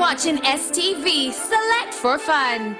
watching STV. Select for fun.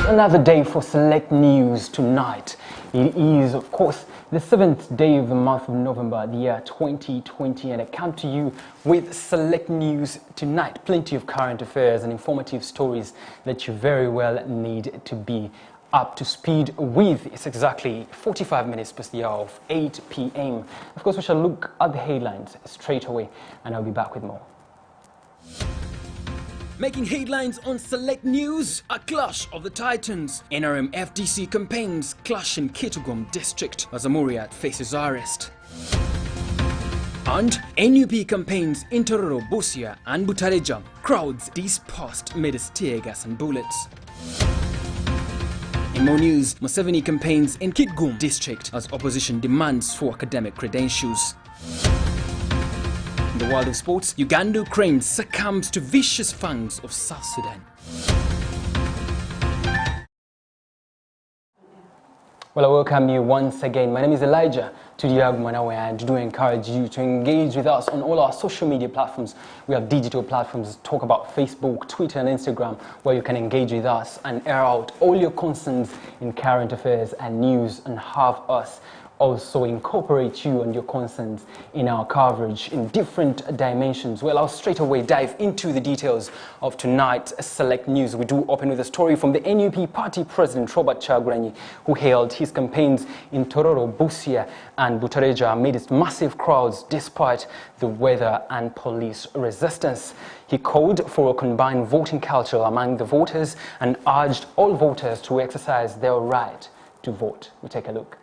Another day for Select News tonight. It is, of course, the 7th day of the month of November, the year 2020, and I come to you with Select News tonight. Plenty of current affairs and informative stories that you very well need to be up to speed with. It's exactly 45 minutes past the hour of 8 p.m. Of course, we shall look at the headlines straight away, and I'll be back with more. Making headlines on Select News, a clash of the titans. NRM FDC campaigns clash in Kitgum district as Amuriat faces arrest. And NUP campaigns in Tororo, Busia and Butareja. Crowds dispersed amidst tear gas and bullets. In more news, Museveni campaigns in Kitgum district as opposition demands for academic credentials. In the world of sports, Uganda crane succumbs to vicious fangs of South Sudan. Well, I welcome you once again. My name is Elijah Tudiagumanawe, and I do encourage you to engage with us on all our social media platforms. We have digital platforms, talk about Facebook, Twitter and Instagram, where you can engage with us and air out all your concerns in current affairs and news, and have us also incorporate you and your concerns in our coverage in different dimensions. Well, I'll straight away dive into the details of tonight's Select News. We do open with a story from the NUP party president, Robert Kyagulanyi, who held his campaigns in Tororo, Busia and Butareja amidst massive crowds despite the weather and police resistance. He called for a combined voting culture among the voters and urged all voters to exercise their right to vote. We take a look.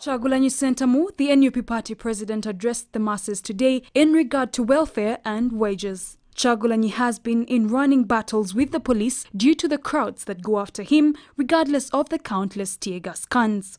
Kyagulanyi Sentamu, the NUP party president, addressed the masses today in regard to welfare and wages. Kyagulanyi has been in running battles with the police due to the crowds that go after him, regardless of the countless tear gas cans.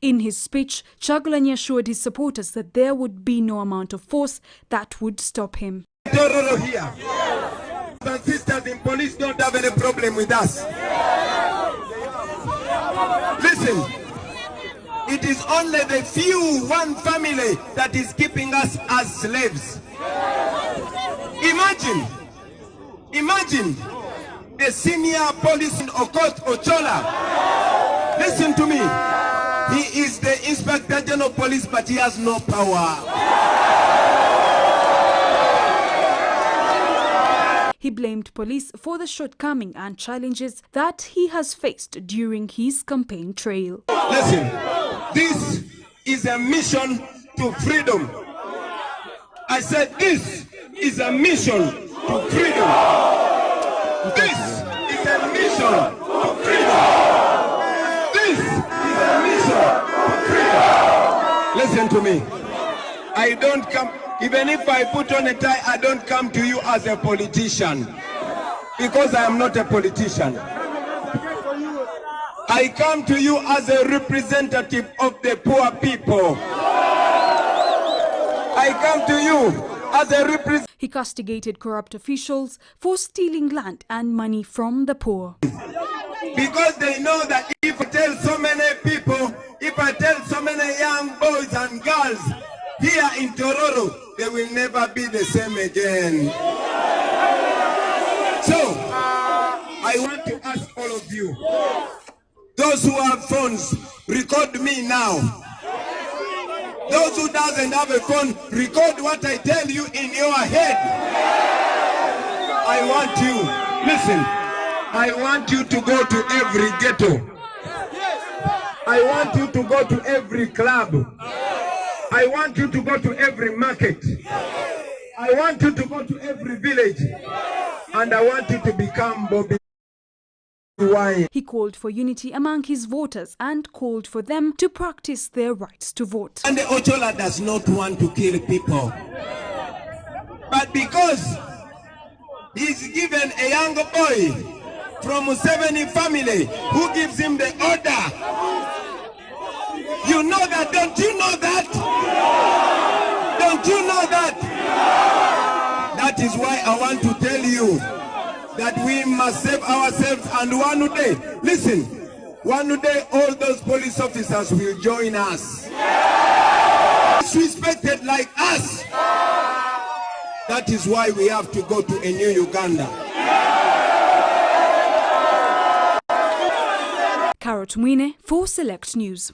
In his speech, Kyagulanyi assured his supporters that there would be no amount of force that would stop him. Tororo here. And sisters in police don't have any problem with us. Listen, it is only the few, one family, that is keeping us as slaves. Imagine a senior police in Okot Ochola. Listen to me. He is the Inspector General of Police, but he has no power. He blamed police for the shortcoming and challenges that he has faced during his campaign trail. Listen, this is a mission to freedom. I said this is a mission to freedom. This is a mission to freedom. This is a mission to freedom. Listen to me. I don't come, even if I put on a tie, I don't come to you as a politician. Because I am not a politician. I come to you as a representative of the poor people. I come to you as a representative. He castigated corrupt officials for stealing land and money from the poor. Because they know that if I tell so many people, if I tell so many young boys and girls here in Tororo, they will never be the same again. So, I want to ask all of you, those who have phones, record me now. Those who doesn't have a phone, record what I tell you in your head. I want you, listen, I want you to go to every ghetto. I want you to go to every club. I want you to go to every market. I want you to go to every village. And I want you to become Bobby Wine. He called for unity among his voters and called for them to practice their rights to vote. And the Ochola does not want to kill people. But because he's given a young boy from Museveni family who gives him the order. You know that, don't you know that? Don't you know that? That is why I want to tell you that we must save ourselves, and one day, listen, one day all those police officers will join us. Disrespected like us. That is why we have to go to a new Uganda. Caro Tumwine for Select News.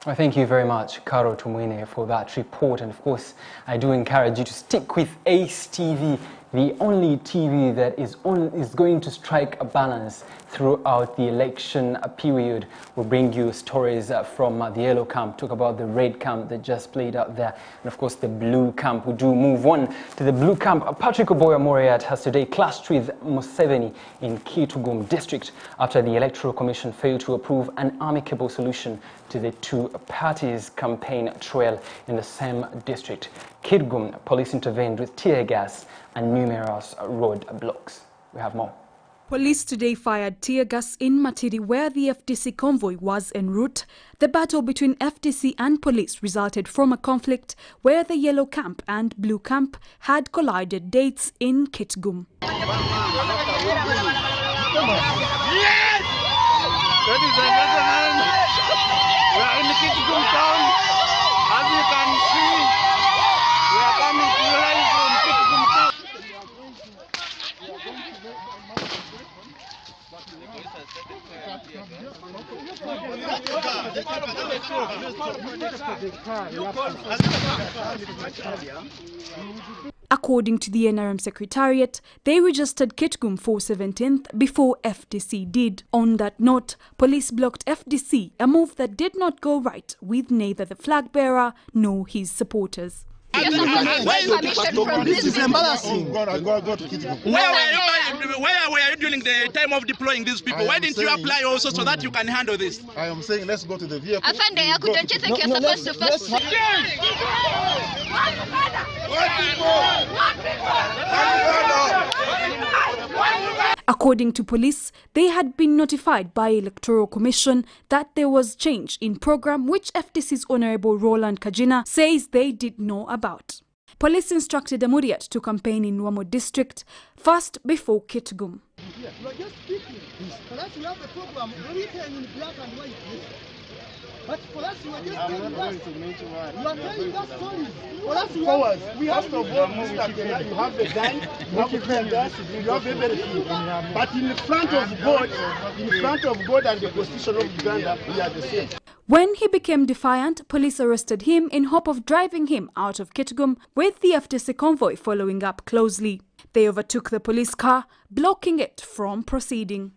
Well, thank you very much, Caro Tumwine, for that report. And of course, I do encourage you to stick with Ace TV, the only TV that is going to strike a balance throughout the election period. We'll bring you stories from the yellow camp, talk about the red camp that just played out there, and of course the blue camp. We do move on to the blue camp. Patrick Oboya Moriat has today clashed with Museveni in Kitgum district after the Electoral Commission failed to approve an amicable solution to the two parties' campaign trail in the same district. Kitgum police intervened with tear gas and numerous road blocks. We have more. Police today fired tear gas in Matiri where the FDC convoy was en route. The battle between FDC and police resulted from a conflict where the yellow camp and blue camp had collided dates in Kitgum. Yes! Ladies and gentlemen, we are in the Kitgum town. As you can see, we are coming to live from Kitgum town. According to the NRM Secretariat, they registered Kitgum for 17th before FDC did. On that note, police blocked FDC, a move that did not go right with neither the flag bearer nor his supporters. This is embarrassing. Where were you during the time of deploying these people? Why didn't you apply also so that you can handle this? I am saying let's go to the vehicle. Afande, don't you think you're supposed to first? According to police, they had been notified by Electoral Commission that there was change in program which FDC's Honorable Roland Kajina says they did know about. Police instructed Amuriat to campaign in Wamo district first before Kitgum. You are just speaking. For us, we have a program written in black and white. But for us, you are just telling us. You are telling us stories. For us, we have to go. You have the gun, you have the gun, you have everything. But in front of God and the Constitution of Uganda, we are the same. When he became defiant, police arrested him in hope of driving him out of Kitgum, with the FDC convoy following up closely. They overtook the police car, blocking it from proceeding.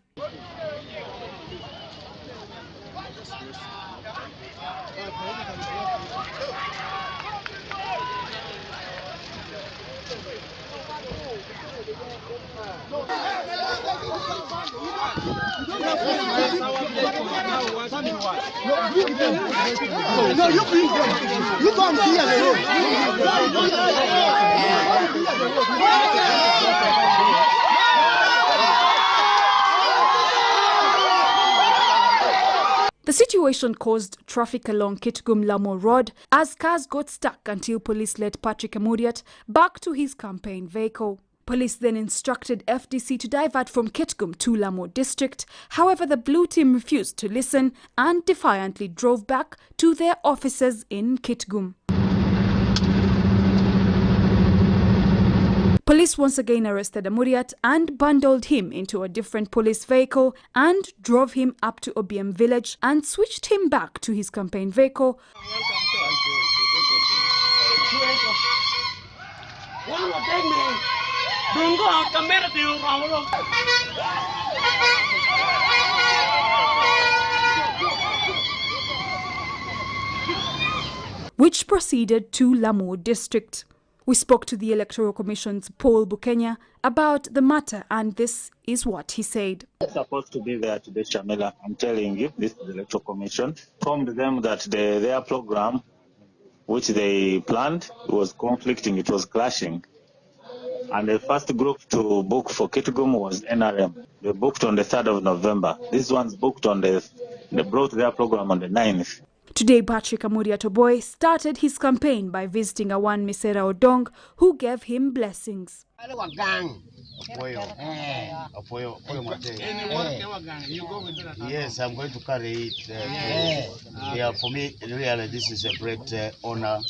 No, you bring them. You come here the road. The situation caused traffic along Kitgum-Lamo Road as cars got stuck until police led Patrick Amuriat back to his campaign vehicle. Police then instructed FDC to divert from Kitgum to Lamo district. However, the blue team refused to listen and defiantly drove back to their offices in Kitgum. Police once again arrested Amuriat and bundled him into a different police vehicle and drove him up to OBM village and switched him back to his campaign vehicle. Which proceeded to Lamu district. We spoke to the Electoral Commission's Paul Bukenya about the matter, and this is what he said. I'm supposed to be there today, Shamila. I'm telling you, this is the Electoral Commission. Informed them that their program, which they planned, was conflicting, it was clashing. And the first group to book for Kitgum was NRM. They booked on the 3rd of November. These ones booked they brought their program on the 9th. Today, Patrick Amuriat Oboy started his campaign by visiting Awan Misera Odong, who gave him blessings. Yes, I'm going to carry it. Yeah, for me, really, this is a great honor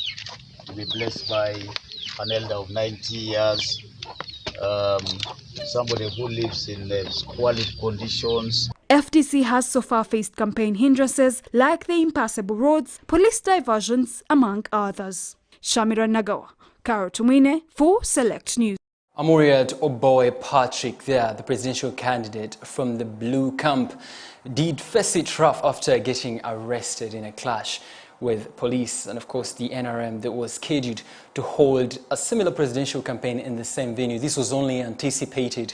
to be blessed by an elder of 90 years, somebody who lives in squalid conditions. FDC has so far faced campaign hindrances like the impassable roads, police diversions, among others. Shamira Nagawa, Karo Tumine for Select News. Amuriat Oboy Patrick there, the presidential candidate from the Blue Camp, did face it rough after getting arrested in a clash with police and of course the NRM that was scheduled to hold a similar presidential campaign in the same venue. This was only anticipated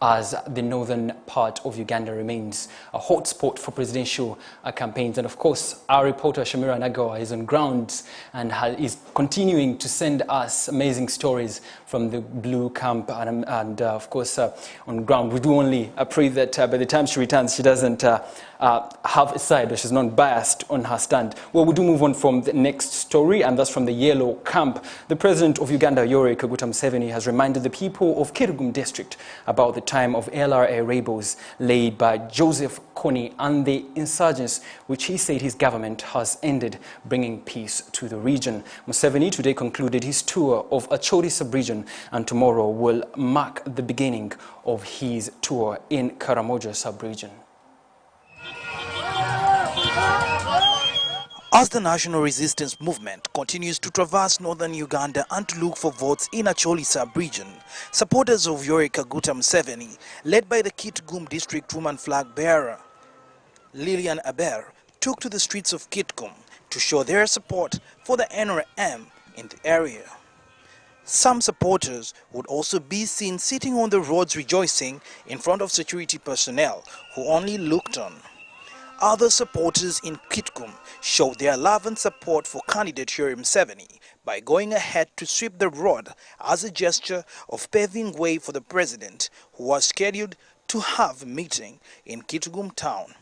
as the northern part of Uganda remains a hotspot for presidential campaigns. And of course, our reporter Shamira Nagawa is on ground and is continuing to send us amazing stories from the Blue Camp and of course, on ground. We do only pray that by the time she returns, she doesn't have a side or she's not biased on her stand. Well, we do move on from the next story, and that's from the Yellow Camp. The president of Uganda, Yoweri Kaguta Museveni, has reminded the people of Kitgum district about the time of LRA rebels led by Joseph Kony and the insurgents, which he said his government has ended, bringing peace to the region. Museveni today concluded his tour of Acholi sub-region, and tomorrow will mark the beginning of his tour in Karamoja sub-region. As the national resistance movement continues to traverse northern Uganda and to look for votes in Acholi sub-region, supporters of Yoweri Kaguta Museveni, led by the Kitgum district woman flag bearer Lillian Aber, took to the streets of Kitgum to show their support for the NRM in the area. Some supporters would also be seen sitting on the roads rejoicing in front of security personnel who only looked on. Other supporters in Kitgum showed their love and support for candidate Yoweri Museveni by going ahead to sweep the road as a gesture of paving way for the president, who was scheduled to have a meeting in Kitgum town.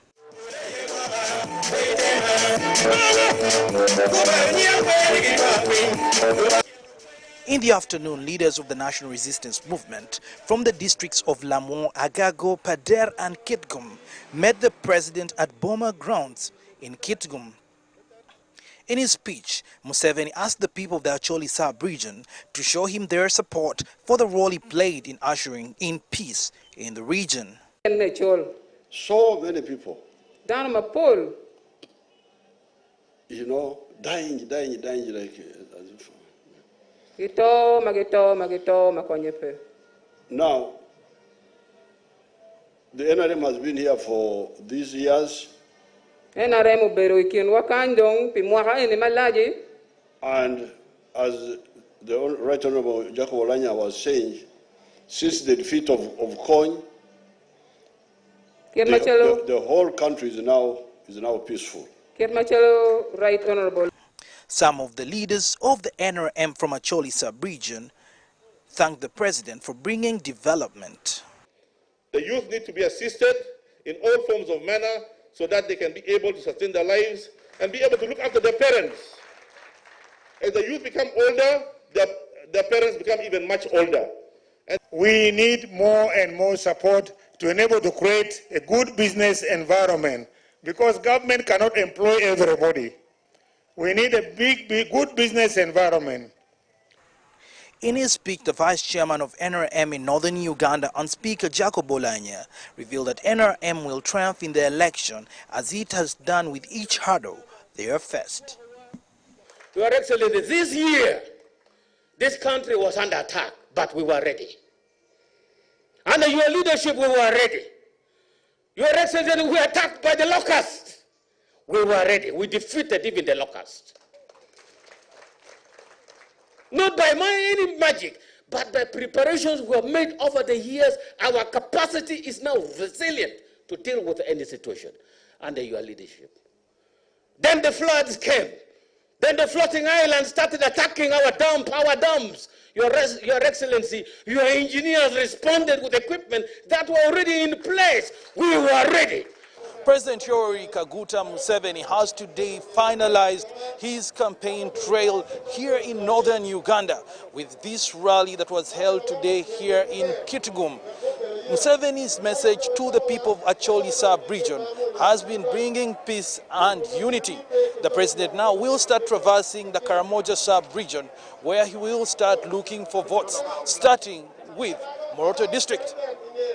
In the afternoon, leaders of the national resistance movement from the districts of Lamon, Agago, Pader and Kitgum met the president at Boma grounds in Kitgum. In his speech, Museveni asked the people of the Acholi sub-region to show him their support for the role he played in ushering in peace in the region. So many people, you know, dying like as if. Now, the NRM has been here for these years. And as the Right Honorable Jacob Olanya was saying, since the defeat of Kony, the whole country is now peaceful. Right Honorable. Some of the leaders of the NRM from Acholi sub-region thanked the president for bringing development. The youth need to be assisted in all forms of manner so that they can be able to sustain their lives and be able to look after their parents. As the youth become older, their parents become even much older. And we need more and more support to enable to create a good business environment, because government cannot employ everybody. We need a good business environment. In his speech, the vice chairman of NRM in northern Uganda and Speaker Jacob Olanya revealed that NRM will triumph in the election as it has done with each hurdle they have faced. Your Excellency, this year, this country was under attack, but we were ready. Under your leadership, we were ready. Your Excellency, we were attacked by the locusts. We were ready. We defeated even the locusts. Not by any magic, but by preparations we have made over the years. Our capacity is now resilient to deal with any situation under your leadership. Then the floods came. Then the floating islands started attacking our dams. Your Excellency, your engineers responded with equipment that were already in place. We were ready. President Yoweri Kaguta Museveni has today finalized his campaign trail here in northern Uganda with this rally that was held today here in Kitgum. Museveni's message to the people of Acholi sub-region has been bringing peace and unity. The president now will start traversing the Karamoja sub-region, where he will start looking for votes, starting with Moroto district.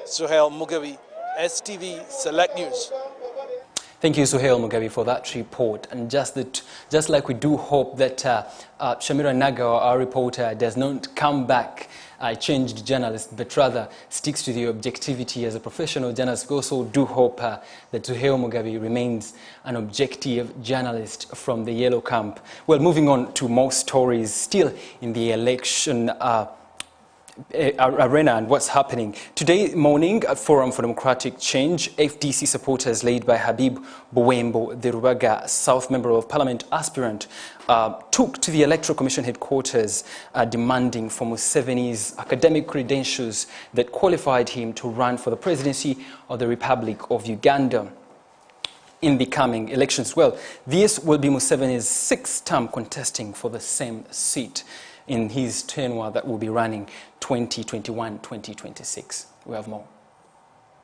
Suhail Mugabe, STV Select News. Thank you, Suhail Mugabe, for that report. And just like we do hope that Shamira Naga, our reporter, does not come back a changed journalist, but rather sticks to the objectivity as a professional journalist, we also do hope that Suhail Mugabe remains an objective journalist from the Yellow Camp. Well, moving on to more stories still in the election arena and what's happening. Today morning, a Forum for Democratic Change, FDC supporters led by Habib Buwembo, the Rubaga South Member of Parliament aspirant, took to the Electoral Commission headquarters demanding for Museveni's academic credentials that qualified him to run for the presidency of the Republic of Uganda in the coming elections. Well, this will be Museveni's sixth term contesting for the same seat in his tenure that will be running 2021-2026. We have more.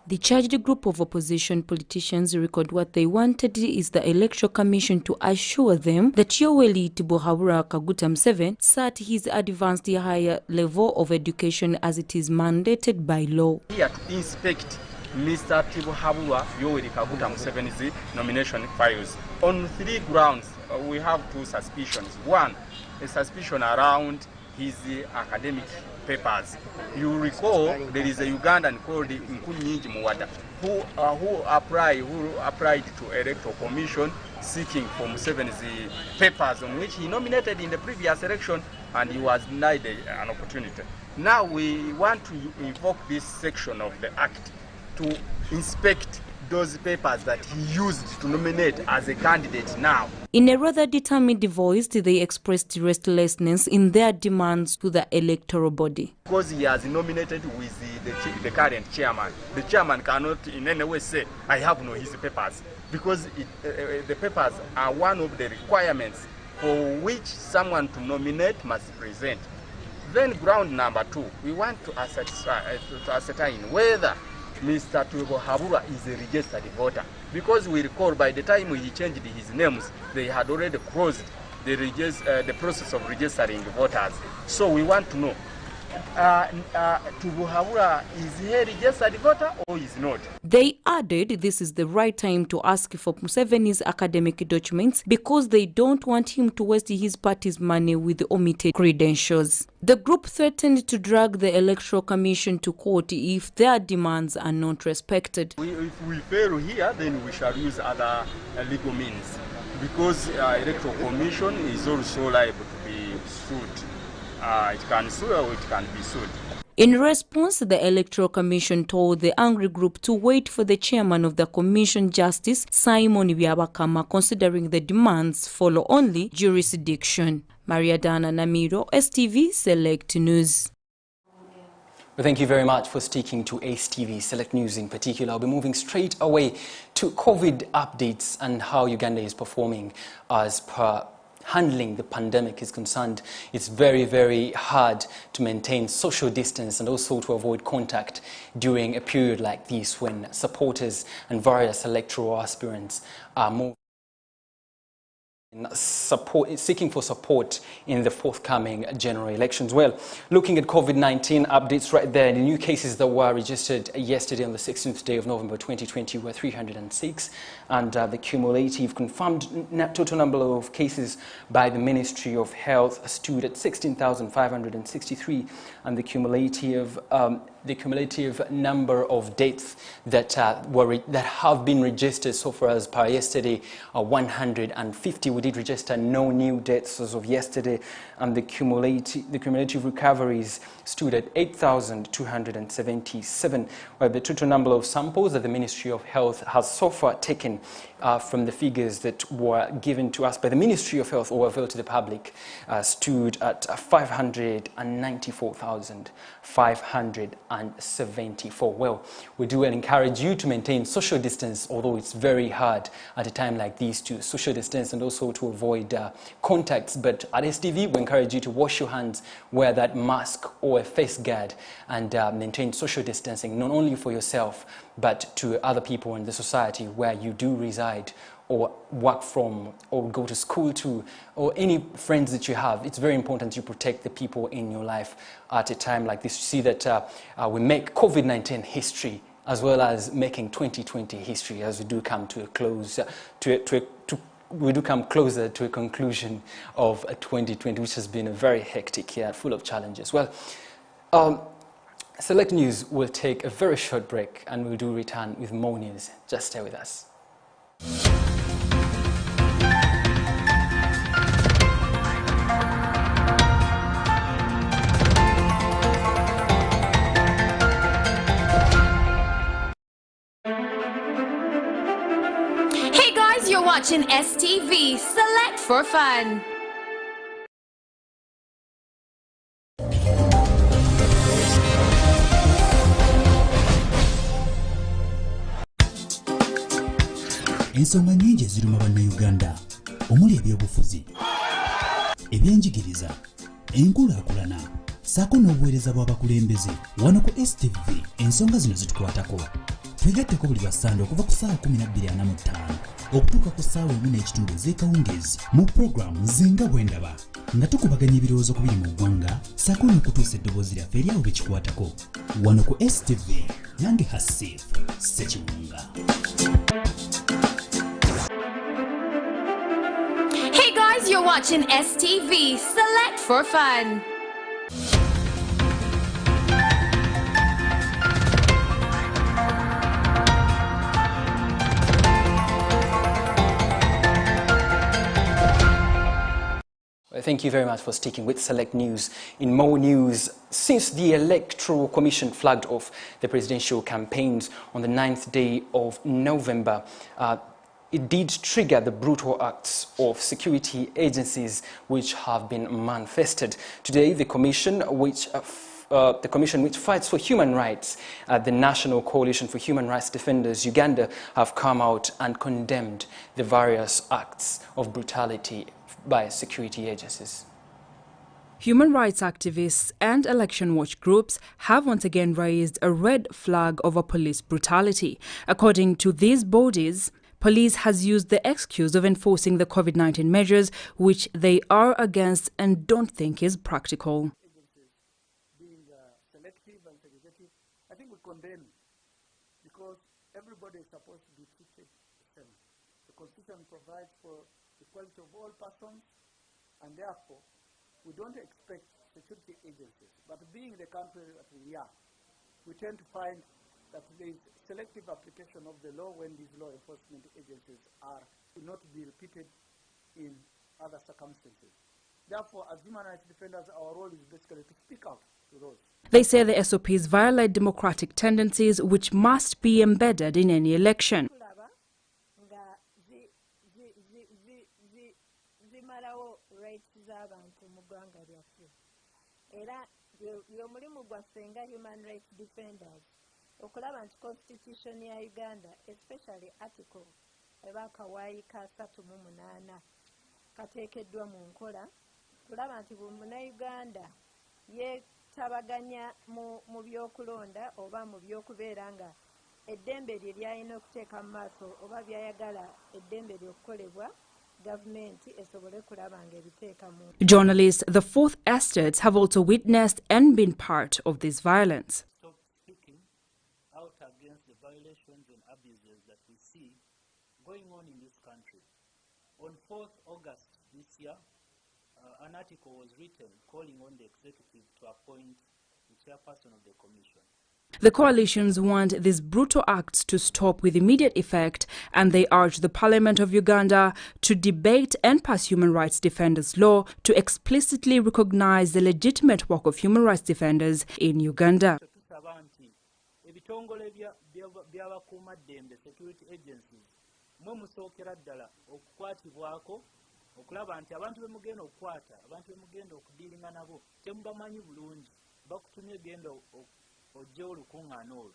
The charged group of opposition politicians record what they wanted is the Electoral Commission to assure them that Yoweri Tibuhaburwa Kaguta Museveni sat his advanced higher level of education as it is mandated by law. Here to inspect Mr. Tibuhaburwa Yoweri Kaguta Museveni's nomination files. On three grounds, we have two suspicions. One, a suspicion around his academic papers. You recall there is a Ugandan called Nkunyinji Muwada who applied to Electoral Commission seeking for Museveni's papers on which he nominated in the previous election, and he was denied an opportunity. Now we want to invoke this section of the Act to inspect those papers that he used to nominate as a candidate now. In a rather determined voice, they expressed restlessness in their demands to the electoral body. Because he has nominated with the current chairman, the chairman cannot in any way say, I have no his papers, because the papers are one of the requirements for which someone to nominate must present. Then ground number two, we want to ascertain whether Mr. Tibuhaburwa is a registered voter, because we recall by the time he changed his names, they had already closed the process of registering voters. So we want to know, Tibuhaburwa, is he a registered voter or is not? They added this is the right time to ask for Museveni's academic documents because they don't want him to waste his party's money with omitted credentials. The group threatened to drag the Electoral Commission to court if their demands are not respected. If we fail here, then we shall use other legal means, because Electoral Commission is also liable to be sued. It can sue or it can be sued. In response, the Electoral Commission told the angry group to wait for the chairman of the Commission, Justice Simon Byabakama, considering the demands follow only jurisdiction. Maria Dana Namiro, STV Select News. Well, thank you very much for sticking to Ace TV Select News in particular. I'll be moving straight away to COVID updates and how Uganda is performing as per handling the pandemic is concerned. It's very, very hard to maintain social distance and also to avoid contact during a period like this when supporters and various electoral aspirants are more seeking for support in the forthcoming general elections. Well, looking at COVID-19 updates right there, the new cases that were registered yesterday on the 16th day of November 2020 were 306, and the cumulative confirmed total number of cases by the Ministry of Health stood at 16,563, and the cumulative number of deaths that have been registered so far as per yesterday are 150. We did register no new deaths as of yesterday, and the cumulative recoveries stood at 8,277, while the total number of samples that the Ministry of Health has so far taken from the figures that were given to us by the Ministry of Health or available to the public stood at 594,574. Well, we do encourage you to maintain social distance, although it's very hard at a time like this to social distance and also to avoid contacts. But at STV, we encourage you to wash your hands, wear that mask or a face guard, and maintain social distancing, not only for yourself, but to other people in the society where you do reside or work from or go to school to, or any friends that you have. It's very important you protect the people in your life at a time like this. You see that we make COVID-19 history as well as making 2020 history as we do come to a close, we do come closer to a conclusion of 2020, which has been a very hectic year, full of challenges. Well, Select News will take a very short break and we'll do return with more news. Just stay with us. Hey guys, you're watching STV Select for Fun. Ensonga nnyingi eziruma bannayuganda omuli ebyobufuzi, ebyenjigiriza, enkulaakulana ssaako n'obuweereza bw'abakulembeze. Wano ku STV ensonga zino zitukwatako. Twegatteko buli Basande okuva ku ssaawa 12:45 okutuuka ku ssaawa 1:30 ez'ekawungeezi mu pulogulaamu Zenga Bwendaba, nga tukubaganya ebirowoozo ku biri mu ggwanga ssaako n'okutuusa eddoboozi lyaffe eryawo bekikwatako. Wano ku STV nange Hasif Ssekiwunga. Hey guys, you're watching STV Select for Fun. Well, thank you very much for sticking with Select News. In more news, since the Electoral Commission flagged off the presidential campaigns on the 9th day of November, it did trigger the brutal acts of security agencies which have been manifested. Today, the commission which fights for human rights, the National Coalition for Human Rights Defenders, Uganda, have come out and condemned the various acts of brutality by security agencies. Human rights activists and election watch groups have once again raised a red flag over police brutality. According to these bodies, police has used the excuse of enforcing the COVID-19 measures, which they are against and don't think is practical. Being selective and segregative, I think we condemn because everybody is supposed to be treated the same. The Constitution provides for equality of all persons, and therefore we don't expect security agencies, but being the country that we are, we tend to find that there is selective application of the law when these law enforcement agencies are not to be repeated in other circumstances. Therefore, as human rights defenders, our role is basically to speak out to those. They say the SOPs violate democratic tendencies which must be embedded in any election. Y'omulimu gwaffe nga human rights defenders okulaba nti constitution ya Uganda especially article ebakawaayi ka 38 kateekeddwa mu nkola tulaba nti buli Munnayuganda yeetabaganya mu byokulonda oba mu byokubeera nga eddembe lye lyalina okuteeka mu maaso oba byayagala eddembe ly'okukolebwa gavumenti esobole kulaba nga ebiteeka mu. Journalists, the Fourth Estates have also witnessed and been part of this violence. Stop speaking out against the violations and abuses that we see going on in this country. On 4th August this year, an article was written calling on the executive to appoint the chairperson of the commission. The coalitions want these brutal acts to stop with immediate effect, and they urge the Parliament of Uganda to debate and pass human rights defenders' law to explicitly recognize the legitimate work of human rights defenders in Uganda. Okulaba nti abantu bemugenda okukwata abantu bemugenda okudiilinga nabo temubamanyi bulungi bakutumye genda ojja olukuŋŋaana olwo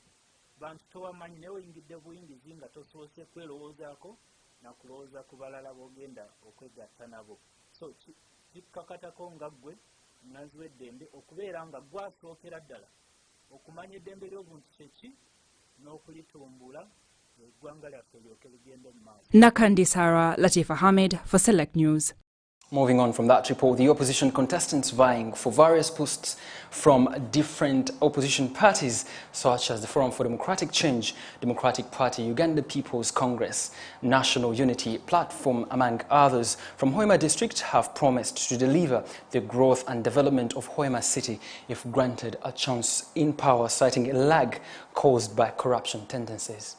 bantu tobamanyi naye oyingidde buyingizi nga tosoose kwerowoozaako nakulowooza ku balala b'ogenda okwegatta nabo so kikakatako nga ggwe munazi w'eddembe okubeera nga gwasookera ddala okumanya eddembe ly'obuntu kyeki n'okulitumbula. Nakandi Sarah, Latifa Hamid for Select News. Moving on from that report, the opposition contestants vying for various posts from different opposition parties such as the Forum for Democratic Change, Democratic Party, Uganda People's Congress, National Unity Platform, among others, from Hoima District have promised to deliver the growth and development of Hoima City if granted a chance in power, citing a lag caused by corruption tendencies.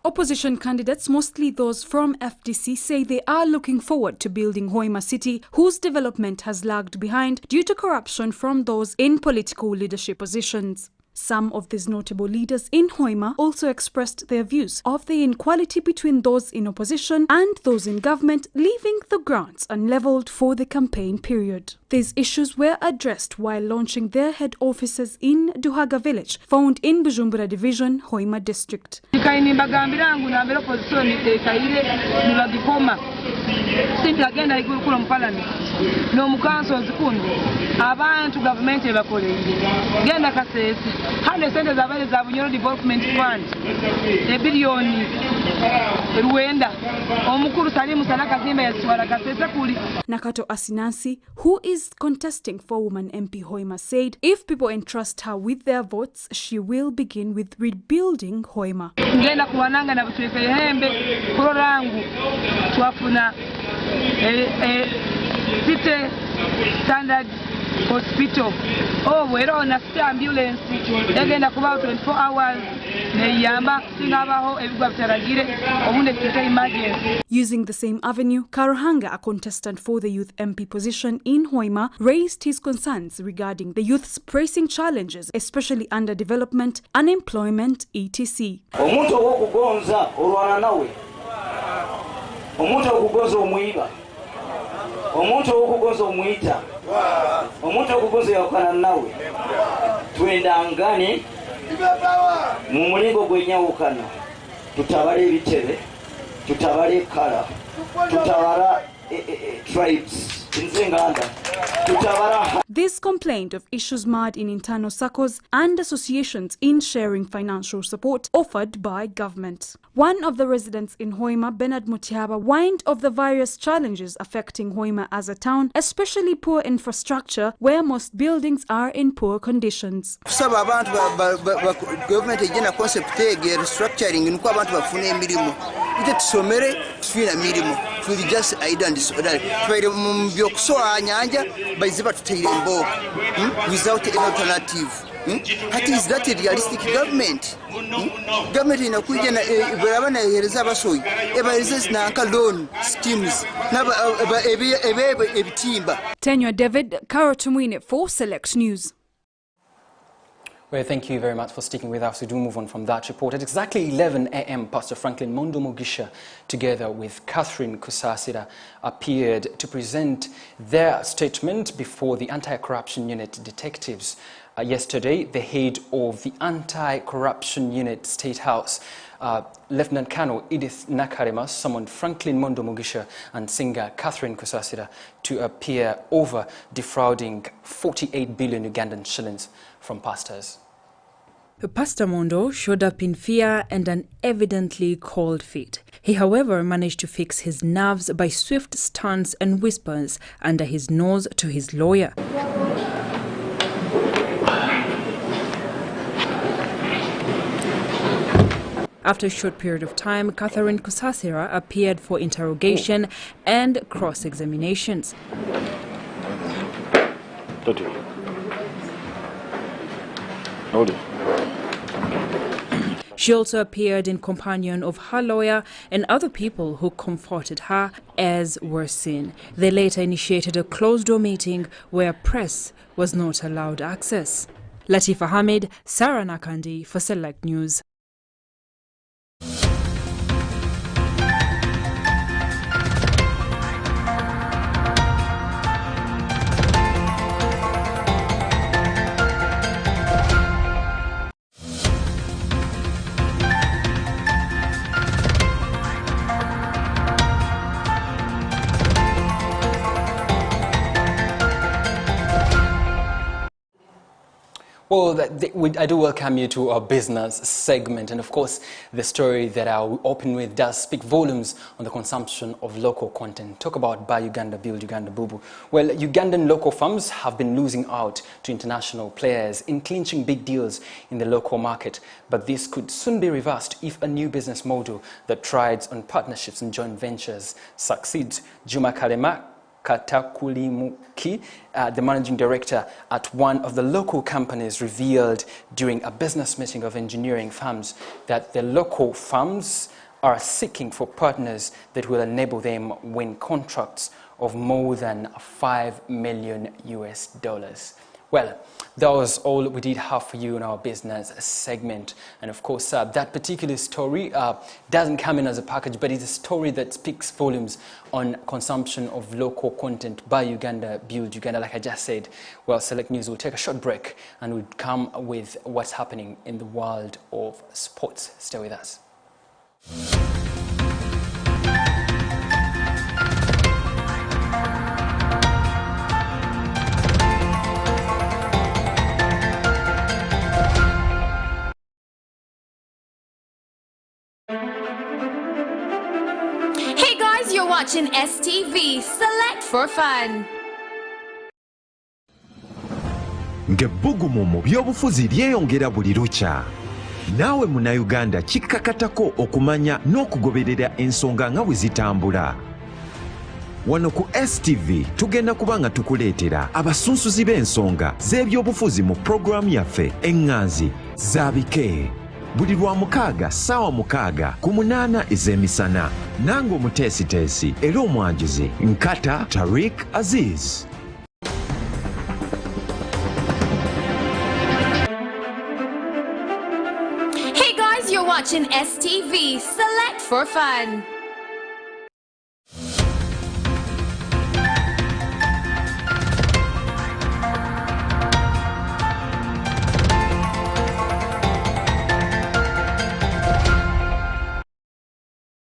Opposition candidates, mostly those from FDC, say they are looking forward to building Hoima City, whose development has lagged behind due to corruption from those in political leadership positions. Some of these notable leaders in Hoima also expressed their views of the inequality between those in opposition and those in government, leaving the grounds unlevelled for the campaign period. These issues were addressed while launching their head offices in Duhaga village, found in Bujumbura Division, Hoima District. Sinti agenda igulu kulo mpalani n'omukanso zikuno abantu government ebakoleire genda kasese hane sente zabale za Bunyoro Development Fund ebilioni ruwenda omukuru Salimu Salaka Zimba yaswala kasese kuli. Nakato Asinansi, who is contesting for Woman MP Hoima, said if people entrust her with their votes, she will begin with rebuilding Hoima. Ngenda kuwananga na butuweke hembe kulo rangu twafuna City Standard Hospital. Oh, we're on a ambulance. Again, about 24 hours. Using the same avenue, Karuhanga, a contestant for the youth MP position in Hoima, raised his concerns regarding the youth's pressing challenges, especially underdevelopment, unemployment, etc. Omuntu okugonza omwiba, omuntu okugonza omuyita, omuntu okugonza yakana nawe, twendangane mu mulingo gw'ennyawukana, tutabala ebitebe, tutabala ekkala, tutabala tribes. This complained of issues marred in internal circles and associations in sharing financial support offered by government. One of the residents in Hoima, Bernard Mutiaba, whined of the various challenges affecting Hoima as a town, especially poor infrastructure, where most buildings are in poor conditions. Government agenda concept restructuring nuko abantu bafuna emirimu ite tusomere tufina mirimo tuli just and disorder twere mu byokusoa nyanja bayiziba tuteyire mbo without an alternative. What is that a realistic government? Government inakuja na barabara yahereza abasoyi ebahereza nanka loan schemes naba ebitimba. Tenure David, Karo Tumwine for Select News. Well, thank you very much for sticking with us. We do move on from that report. At exactly 11 a.m., Pastor Franklin Mondo Mugisha, together with Catherine Kusasira, appeared to present their statement before the Anti-Corruption Unit detectives. Yesterday, the head of the Anti-Corruption Unit State House, Lieutenant Colonel Edith Nakarema, summoned Franklin Mondo Mugisha and singer Catherine Kusasira to appear over defrauding 48 billion Ugandan shillings from pastors. Pastor Mondo showed up in fear and an evidently cold feet. He, however, managed to fix his nerves by swift stunts and whispers under his nose to his lawyer. After a short period of time, Catherine Kusasira appeared for interrogation and cross-examinations. She also appeared in companion of her lawyer and other people who comforted her, as were seen. They later initiated a closed-door meeting where press was not allowed access. Latifa Hamid, Sarah Nakandi for Select News. Well, I do welcome you to our business segment, and of course the story that I'll open with does speak volumes on the consumption of local content. Talk about Buy Uganda, Build Uganda, Boo-Boo. Well, Ugandan local firms have been losing out to international players in clinching big deals in the local market, but this could soon be reversed if a new business model that thrives on partnerships and joint ventures succeeds. Juma Kalema Katakulimuki, the managing director at one of the local companies, revealed during a business meeting of engineering firms that the local firms are seeking for partners that will enable them win contracts of more than $5 million US. Well, that was all we did have for you in our business segment. And of course, that particular story doesn't come in as a package, but it's a story that speaks volumes on consumption of local content. Buy Uganda, Build Uganda, like I just said. Well, Select News will take a short break and we'll come with what's happening in the world of sports. Stay with us. Hey guys, you're watching STV. Select for fun. Ng'ebbugumu mu byobufuzi lyeyongera buli lukya. Naawe munnayuganda kikkakatako okumanya n'okugoberera ensonga nga bwe zitambula. Wano ku STV tugenda kuba nga tukuleetera abasunsuzi b'ensonga z'ebyobufuzi mu pulogulaamu yaffe Eŋŋanzi Zaabike. Buli lwa 6 ssaawa 6 ku 8 ez'emisana. Nange omuteesiteesi era omwanjuzi Nkata Tariq Aziz. Hey guys, you're watching STV. Select for fun.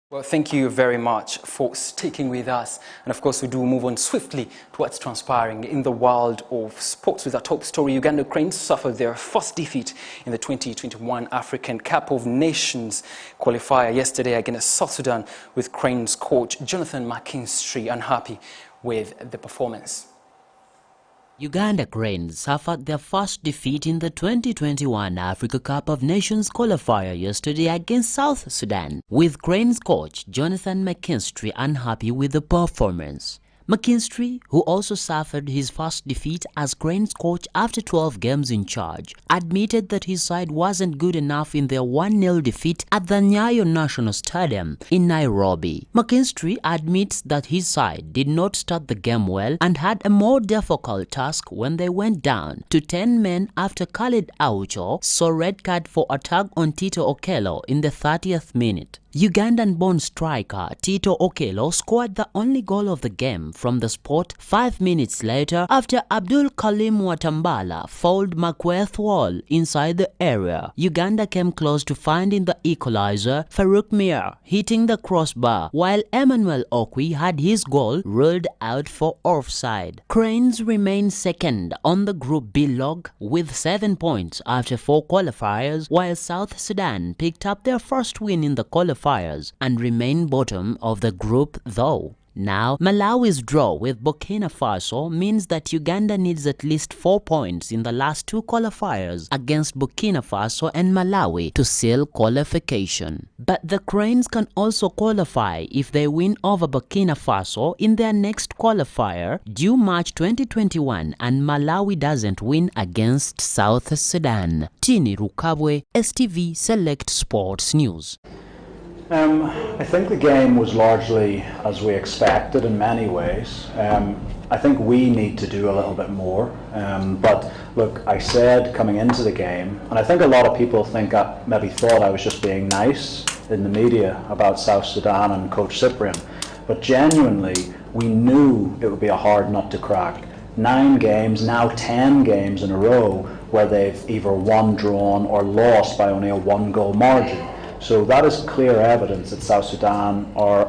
Well, thank you very much for sticking with us. And of course, we do move on swiftly to what's transpiring in the world of sports with our top story. Uganda Cranes suffered their first defeat in the 2021 African Cup of Nations qualifier yesterday against South Sudan, with Cranes coach Jonathan McKinstry unhappy with the performance. Uganda Cranes suffered their first defeat in the 2021 Africa Cup of Nations qualifier yesterday against South Sudan, with Cranes coach Jonathan McKinstry unhappy with the performance. McKinstry, who also suffered his first defeat as Cranes coach after 12 games in charge, admitted that his side wasn't good enough in their 1-0 defeat at the Nyayo National Stadium in Nairobi. McKinstry admits that his side did not start the game well and had a more difficult task when they went down to 10 men after Khalid Aucho saw red card for a tug on Tito Okello in the 30th minute. Ugandan-born striker Tito Okello scored the only goal of the game from the spot 5 minutes later after Abdul Kalim Watambala fouled Makweth Wall inside the area. Uganda came close to finding the equalizer, Farouk Mir hitting the crossbar, while Emmanuel Okwi had his goal ruled out for offside. Cranes remain second on the Group B log with 7 points after 4 qualifiers, while South Sudan picked up their first win in the qualifiers and remain bottom of the group though. Now, Malawi's draw with Burkina Faso means that Uganda needs at least 4 points in the last 2 qualifiers against Burkina Faso and Malawi to seal qualification. But the Cranes can also qualify if they win over Burkina Faso in their next qualifier due March 2021 and Malawi doesn't win against South Sudan. Tini Rukabwe, STV Select Sports News. I think the game was largely as we expected in many ways. I think we need to do a little bit more. But look, I said coming into the game, and I think a lot of people maybe thought I was just being nice in the media about South Sudan and Coach Cyprian. But genuinely, we knew it would be a hard nut to crack. 9 games, now 10 games in a row where they've either won, drawn, or lost by only a 1-goal margin. So that is clear evidence that South Sudan are